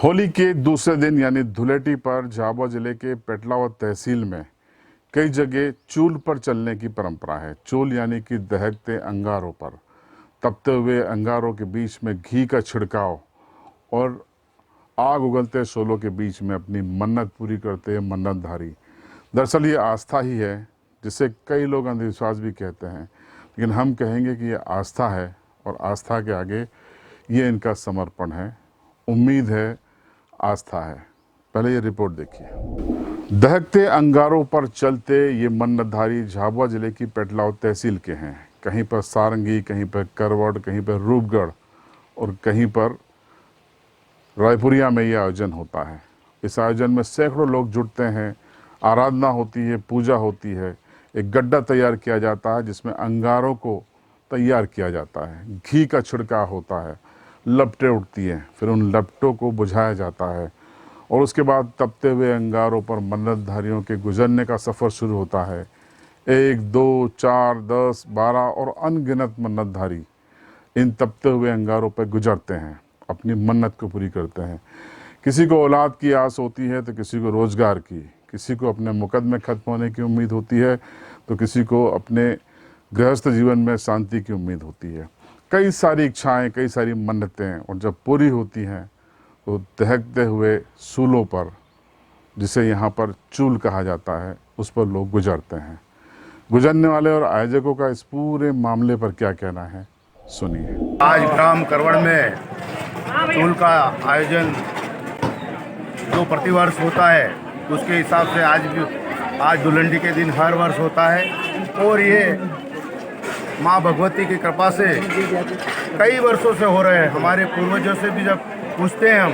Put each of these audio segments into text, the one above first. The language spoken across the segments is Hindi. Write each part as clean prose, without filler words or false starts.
होली के दूसरे दिन यानी धुलेटी पर झाबुआ जिले के पेटलावद तहसील में कई जगह चूल पर चलने की परंपरा है। चूल यानी कि दहकते अंगारों पर तपते हुए अंगारों के बीच में घी का छिड़काव और आग उगलते शोलों के बीच में अपनी मन्नत पूरी करते हैं मन्नतधारी। दरअसल ये आस्था ही है जिसे कई लोग अंधविश्वास भी कहते हैं, लेकिन हम कहेंगे कि ये आस्था है और आस्था के आगे ये इनका समर्पण है, उम्मीद है, आस्था है। पहले ये रिपोर्ट देखिए। दहकते अंगारों पर चलते ये मन्नतधारी झाबुआ जिले की पेटलावद तहसील के हैं। कहीं पर सारंगी, कहीं पर करवड़, कहीं पर रूपगढ़ और कहीं पर रायपुरिया में ये आयोजन होता है। इस आयोजन में सैकड़ों लोग जुटते हैं, आराधना होती है, पूजा होती है। एक गड्ढा तैयार किया जाता है जिसमें अंगारों को तैयार किया जाता है, घी का छिड़काव होता है, लपटें उठती हैं, फिर उन लपटों को बुझाया जाता है और उसके बाद तपते हुए अंगारों पर मन्नतधारियों के गुजरने का सफ़र शुरू होता है। 1, 2, 4, 10, 12 और अनगिनत मन्नतधारी इन तपते हुए अंगारों पर गुजरते हैं, अपनी मन्नत को पूरी करते हैं। किसी को औलाद की आस होती है तो किसी को रोज़गार की, किसी को अपने मुकदमे खत्म होने की उम्मीद होती है तो किसी को अपने गृहस्थ जीवन में शांति की उम्मीद होती है। कई सारी इच्छाएं, कई सारी मन्नतें, और जब पूरी होती हैं तो दहकते हुए सूलों पर, जिसे यहाँ पर चूल कहा जाता है, उस पर लोग गुजरते हैं। गुजरने वाले और आयोजकों का इस पूरे मामले पर क्या कहना है, सुनिए। आज ग्राम करवड़ में चूल का आयोजन जो प्रतिवर्ष होता है उसके हिसाब से आज धुलंडी के दिन हर वर्ष होता है और ये माँ भगवती की कृपा से कई वर्षों से हो रहे हैं। हमारे पूर्वजों से भी जब पूछते हैं हम,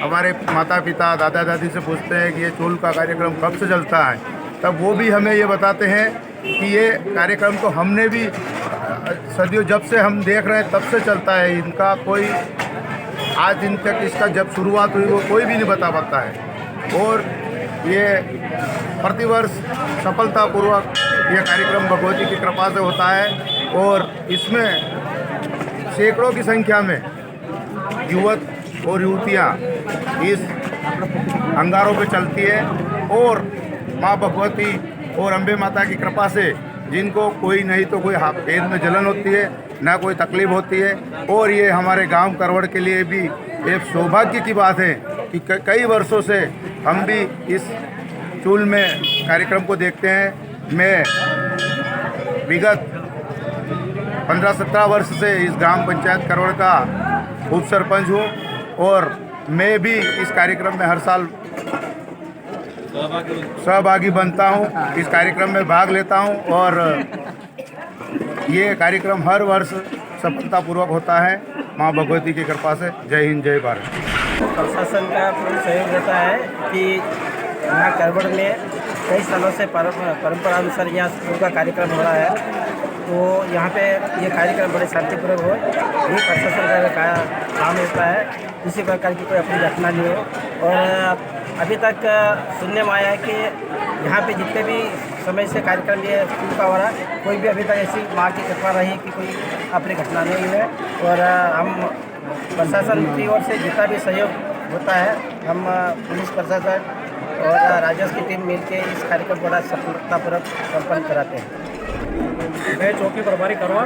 हमारे माता पिता दादा दादी से पूछते हैं कि ये चूल का कार्यक्रम कब से चलता है, तब वो भी हमें ये बताते हैं कि ये कार्यक्रम तो हमने भी सदियों जब से हम देख रहे हैं तब से चलता है। इनका कोई आज दिन तक इसका जब शुरुआत हुई वो कोई भी नहीं बता पाता है और ये प्रतिवर्ष सफलतापूर्वक ये कार्यक्रम भगवती की कृपा से होता है और इसमें सैकड़ों की संख्या में युवक और युवतियाँ इस अंगारों पे चलती है और माँ भगवती और अम्बे माता की कृपा से जिनको कोई नहीं तो कोई पेट में जलन होती है, ना कोई तकलीफ होती है। और ये हमारे गांव करवड़ के लिए भी एक सौभाग्य की बात है कि कई वर्षों से हम भी इस चूल में कार्यक्रम को देखते हैं। मैं विगत 15-17 वर्ष से इस ग्राम पंचायत करवड़ का उप सरपंच हूँ और मैं भी इस कार्यक्रम में हर साल सहभागी बनता हूँ, इस कार्यक्रम में भाग लेता हूँ और ये कार्यक्रम हर वर्ष सफलतापूर्वक होता है माँ भगवती की कृपा से। जय हिंद, जय भारत। प्रशासन का पूर्ण सहयोग रहता है कि यहाँ करवड़ में कई सालों से परंपरा अनुसार यहाँ स्कूल का कार्यक्रम हो रहा है, तो यहाँ पे ये कार्यक्रम बड़े शांतिपूर्वक हो, ये प्रशासन का काम होता है, किसी प्रकार की कोई अपनी घटना नहीं हो। और अभी तक सुनने में आया है कि यहाँ पे जितने भी समय से कार्यक्रम ये स्कूल का हो रहा है, कोई भी अभी तक ऐसी माँ की कृपा रही कि कोई अपनी घटना नहीं हुई है। और हम प्रशासन की ओर से जितना भी सहयोग होता है, हम पुलिस प्रशासन और राजस्व की टीम मिलकर इस कार्यक्रम को बड़ा सफलतापूर्वक संपन्न कराते हैं। मैं चौकी प्रभारी करवा,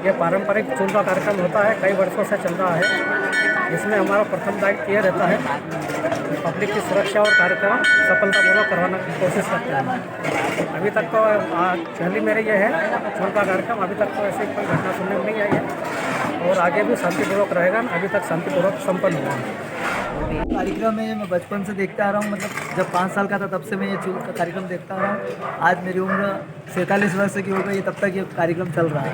ये पारंपरिक चूल का कार्यक्रम होता है, कई वर्षों से चल रहा है। इसमें हमारा प्रथम दायित्व यह रहता है कि पब्लिक की सुरक्षा और कार्यक्रम सफलतापूर्वक करवाने की कोशिश करते हैं। अभी तक तो पहली मेरे ये है चूल का कार्यक्रम, अभी तक तो ऐसी कोई घटना सुनने में नहीं आई है और आगे भी शांतिपूर्वक रहेगा। अभी तक शांतिपूर्वक संपन्न हुआ है। कार्यक्रम में मैं बचपन से देखता आ रहा हूँ, मतलब जब 5 साल का था तब से मैं ये चूल का कार्यक्रम देखता आ रहा हूँ। आज मेरी उम्र 47 वर्ष की हो गई, तब तक ये कार्यक्रम चल रहा है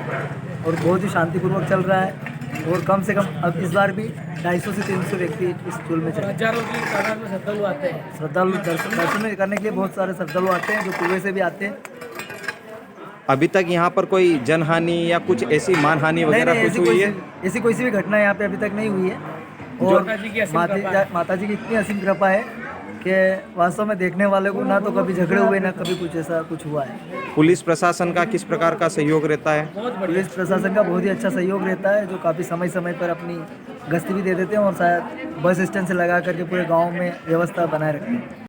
और बहुत ही शांतिपूर्वक चल रहा है। और कम से कम अब इस बार भी 250 से 300 व्यक्ति इस चूल में चले। हजारों की तादाद में श्रद्धालु आते हैं। श्रद्धालु दर्शन करने के लिए बहुत सारे श्रद्धालु आते हैं जो पूर्व से भी आते हैं। अभी तक यहाँ पर कोई जनहानि या कुछ ऐसी मानहानि वगैरह कुछ हुई है? ऐसी कोई सी भी घटना यहाँ पे अभी तक नहीं हुई है और माता जी की इतनी असीम कृपा है कि वास्तव में देखने वाले को ना तो कभी झगड़े हुए ना कभी कुछ ऐसा कुछ हुआ है। पुलिस प्रशासन का किस प्रकार का सहयोग रहता है? पुलिस प्रशासन का बहुत ही अच्छा सहयोग रहता है, जो काफ़ी समय समय पर अपनी गश्ती भी दे देते हैं और शायद बस स्टैंड से लगा करके पूरे गांव में व्यवस्था बनाए रखते हैं।